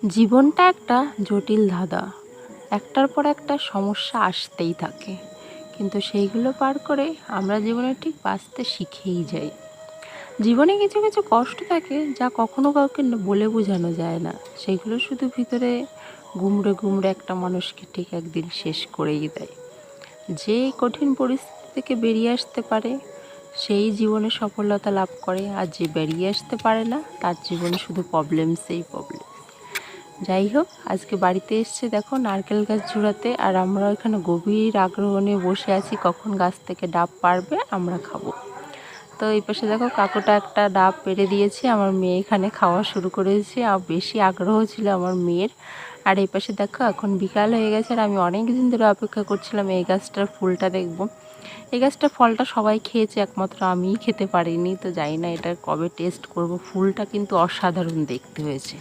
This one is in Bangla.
জীবনটা একটা জটিল ধাঁধা। একটার পর একটা সমস্যা আসতেই থাকে, কিন্তু সেইগুলো পার করে আমরা জীবনে ঠিক বাঁচতে শিখেই যাই। জীবনে কিছু কিছু কষ্ট থাকে যা কখনো কাউকে বলে বোঝানো যায় না। সেগুলো শুধু ভিতরে গুমড়ে গুমড়ে একটা মানুষকে ঠিক একদিন শেষ করেই দেয়। যে এই কঠিন পরিস্থিতি থেকে বেরিয়ে আসতে পারে সেই জীবনে সফলতা লাভ করে, আর যে বেরিয়ে আসতে পারে না তার জীবনে শুধু প্রবলেমসেই প্রবলেম। যাই হোক, আজকে বাড়িতে এসছে দেখো নারকেল গাছ ঝুড়াতে, আর আমরা এখানে গভীর আগ্রহ নিয়ে বসে আছি কখন গাছ থেকে ডাব পারবে আমরা খাবো। তো এই পাশে দেখো কাকুটা একটা ডাব পেড়ে দিয়েছে, আমার মেয়ে এখানে খাওয়া শুরু করেছে, আর বেশি আগ্রহ ছিল আমার মেয়ের। আর এই পাশে দেখো এখন বিকাল হয়ে গেছে, আর আমি অনেক দিন ধরে অপেক্ষা করছিলাম এই গাছটার ফুলটা দেখবো। এই গাছটার ফলটা সবাই খেয়েছে, একমাত্র আমিই খেতে পারিনি। তো জানি না এটা কবে টেস্ট করব। ফুলটা কিন্তু অসাধারণ দেখতে হয়েছে।